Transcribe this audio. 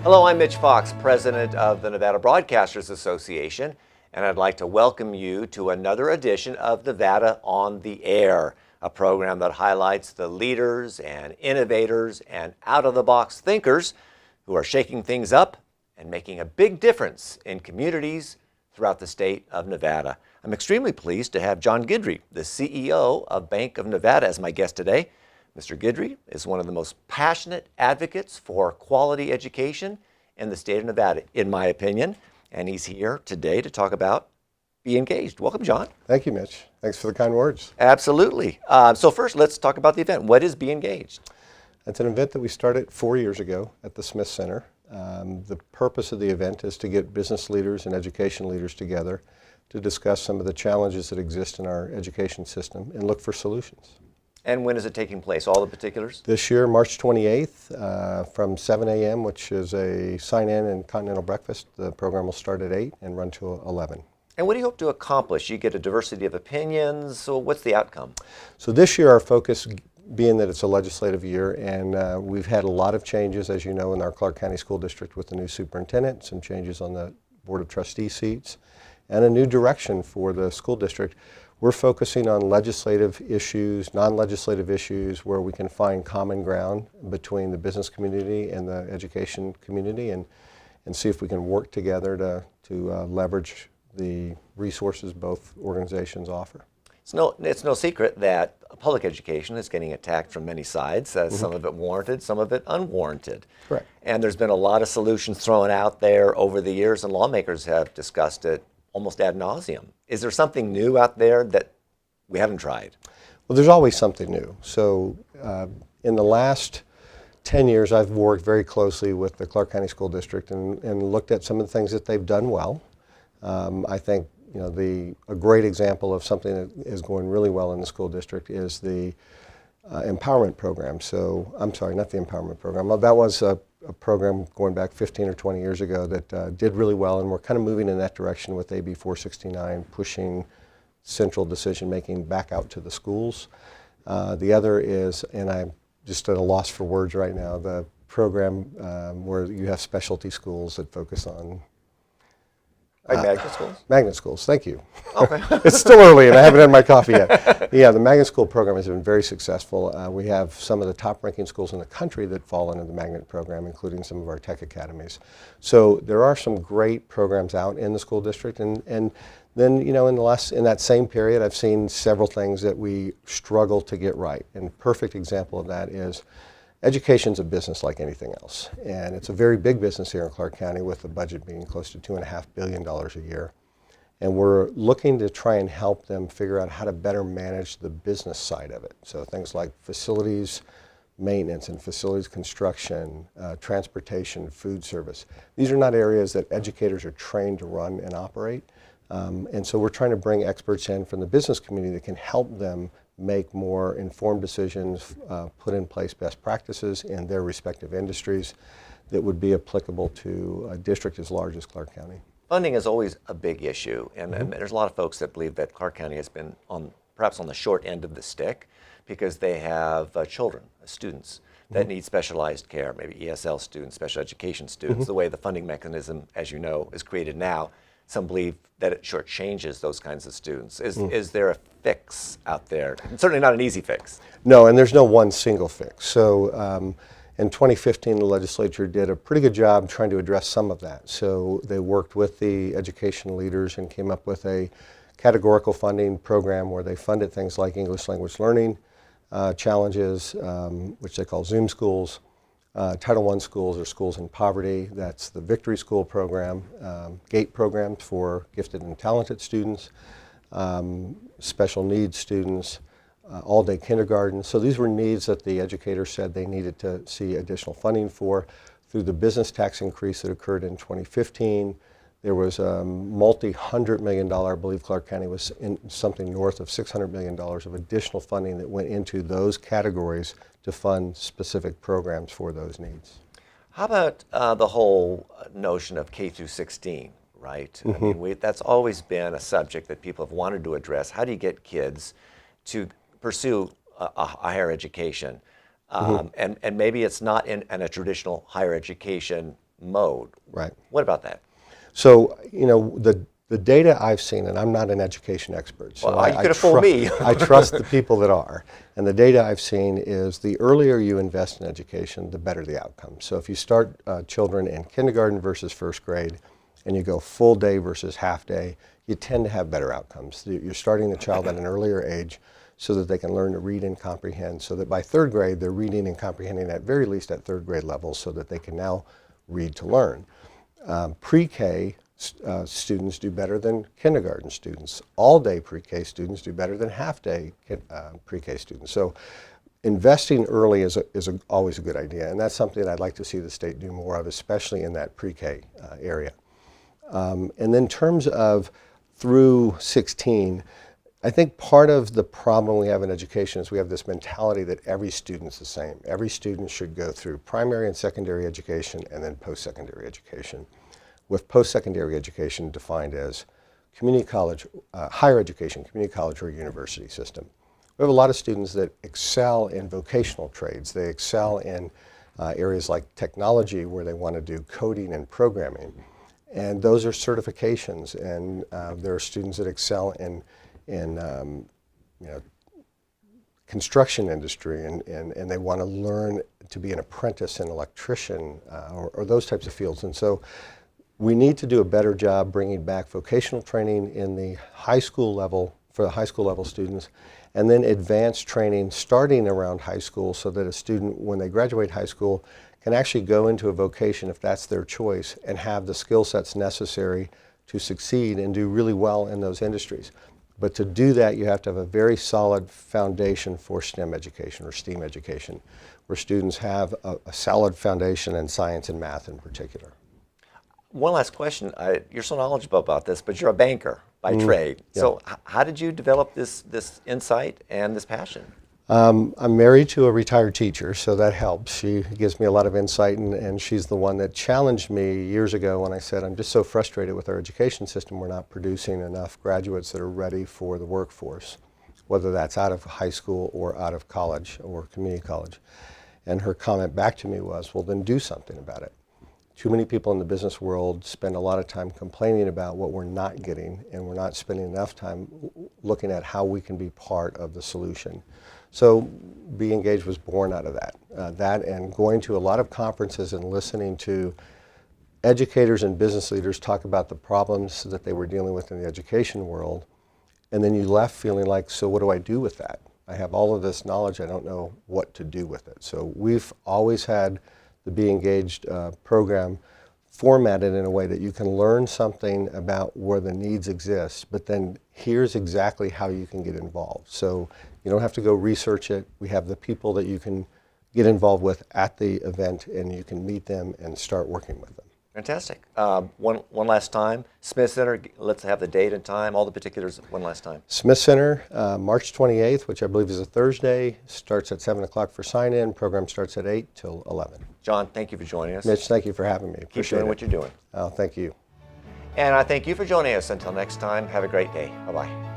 Hello, I'm Mitch Fox, president of the Nevada Broadcasters Association, and I'd like to welcome you to another edition of Nevada on the Air, a program that highlights the leaders and innovators and out-of-the-box thinkers who are shaking things up and making a big difference in communities throughout the state of Nevada. I'm extremely pleased to have John Guedry, the CEO of Bank of Nevada, as my guest today. Mr. Guedry is one of the most passionate advocates for quality education in the state of Nevada, in my opinion, and he's here today to talk about BEEngaged. Welcome, John. Thank you, Mitch. Thanks for the kind words. Absolutely. So first, let's talk about the event. What is BEEngaged? It's an event that we started 4 years ago at the Smith Center. The purpose of the event is to get business leaders and education leaders together to discuss some of the challenges that exist in our education system and look for solutions. And when is it taking place? All the particulars? This year, March 28th, from 7 a.m., which is a sign-in and continental breakfast. The program will start at 8 and run to 11. And what do you hope to accomplish? You get a diversity of opinions, so what's the outcome? So this year, our focus, being that it's a legislative year, and we've had a lot of changes, as you know, in our Clark County School District with the new superintendent, some changes on the Board of Trustee seats, and a new direction for the school district. We're focusing on legislative issues, non-legislative issues, where we can find common ground between the business community and the education community, and see if we can work together to leverage the resources both organizations offer. It's no secret that public education is getting attacked from many sides, some of it warranted, some of it unwarranted. Correct. And there's been a lot of solutions thrown out there over the years, and lawmakers have discussed it almost ad nauseum. Is there something new out there that we haven't tried? Well, there's always something new. So in the last 10 years, I've worked very closely with the Clark County School District and looked at some of the things that they've done well. I think a great example of something that is going really well in the school district is the empowerment program. So, I'm sorry, not the empowerment program. That was a program going back 15 or 20 years ago that did really well, and we're kind of moving in that direction with AB 469, pushing central decision making back out to the schools. The other is, and I'm just at a loss for words right now, the program where you have specialty schools that focus on magnet schools? Magnet schools, thank you. Okay. It's still early and I haven't had my coffee yet. Yeah, the magnet school program has been very successful. We have some of the top ranking schools in the country that fall into the magnet program, including some of our tech academies. So there are some great programs out in the school district, and then in that same period I've seen several things that we struggle to get right. And a perfect example of that is education's a business like anything else, and it's a very big business here in Clark County, with the budget being close to $2.5 billion a year. And we're looking to try and help them figure out how to better manage the business side of it. So things like facilities maintenance and facilities construction, transportation, food service. These are not areas that educators are trained to run and operate. And so we're trying to bring experts in from the business community that can help them make more informed decisions, put in place best practices in their respective industries that would be applicable to a district as large as Clark County. Funding is always a big issue, and there's a lot of folks that believe that Clark County has been perhaps on the short end of the stick because they have children, students that need specialized care, maybe ESL students, special education students. The way the funding mechanism, as you know, is created now, some believe that it shortchanges those kinds of students. Is there a fix out there? Certainly not an easy fix. No, and there's no one single fix. So in 2015, the legislature did a pretty good job trying to address some of that. So they worked with the education leaders and came up with a categorical funding program where they funded things like English language learning challenges, which they call Zoom schools, Title I schools or schools in poverty. That's the Victory School program, GATE programs for gifted and talented students, special needs students, all-day kindergarten. So these were needs that the educators said they needed to see additional funding for. Through the business tax increase that occurred in 2015, there was a multi-$100 million, I believe Clark County was in something north of $600 million of additional funding that went into those categories to fund specific programs for those needs. How about the whole notion of K through 16, right? I mean, that's always been a subject that people have wanted to address. How do you get kids to pursue a higher education? And maybe it's not in a traditional higher education mode. Right. What about that? So, you know, the data I've seen, and I'm not an education expert, so Well, you could have fooled me. I trust the people that are. And the data I've seen is the earlier you invest in education, the better the outcome. So if you start children in kindergarten versus first grade, and you go full day versus half day, you tend to have better outcomes. You're starting the child at an earlier age so that they can learn to read and comprehend, so that by third grade, they're reading and comprehending at very least at third grade level, so that they can now read to learn. Pre-K students do better than kindergarten students. All-day pre-K students do better than half-day pre-K students. So investing early is always a good idea, and that's something I'd like to see the state do more of, especially in that pre-K area. And then in terms of through 16, I think part of the problem we have in education is we have this mentality that every student's the same. Every student should go through primary and secondary education and then post-secondary education, with post-secondary education defined as community college, higher education, community college or university system. We have a lot of students that excel in vocational trades. They excel in areas like technology, where they want to do coding and programming. And those are certifications, and there are students that excel in you know, construction industry, and they want to learn to be an apprentice, an electrician, or those types of fields. And so we need to do a better job bringing back vocational training in the high school level for the high school level students, and then advanced training starting around high school, so that a student, when they graduate high school, can actually go into a vocation if that's their choice and have the skill sets necessary to succeed and do really well in those industries. But to do that, you have to have a very solid foundation for STEM education or STEAM education, where students have a solid foundation in science and math in particular. One last question. You're so knowledgeable about this, but you're a banker by trade. Yeah. So how did you develop this insight and this passion? I'm married to a retired teacher, so that helps. She gives me a lot of insight, and she's the one that challenged me years ago when I said, I'm just so frustrated with our education system. We're not producing enough graduates that are ready for the workforce, whether that's out of high school or out of college or community college. And her comment back to me was, well, then do something about it. Too many people in the business world spend a lot of time complaining about what we're not getting, and we're not spending enough time looking at how we can be part of the solution. So BEEngaged was born out of that. That and going to a lot of conferences and listening to educators and business leaders talk about the problems that they were dealing with in the education world, and then you left feeling like, so what do I do with that? I have all of this knowledge, I don't know what to do with it. So we've always had the BEEngaged program formatted in a way that you can learn something about where the needs exist, but then here's exactly how you can get involved. So you don't have to go research it. We have the people that you can get involved with at the event, and you can meet them and start working with them. Fantastic. One last time, Smith Center, let's have the date and time, all the particulars one last time. Smith Center, March 28th, which I believe is a Thursday, starts at 7 o'clock for sign-in. Program starts at 8 till 11. John, thank you for joining us. Mitch, thank you for having me. Keep doing what you're doing. Oh, thank you. And I thank you for joining us. Until next time, have a great day. Bye-bye.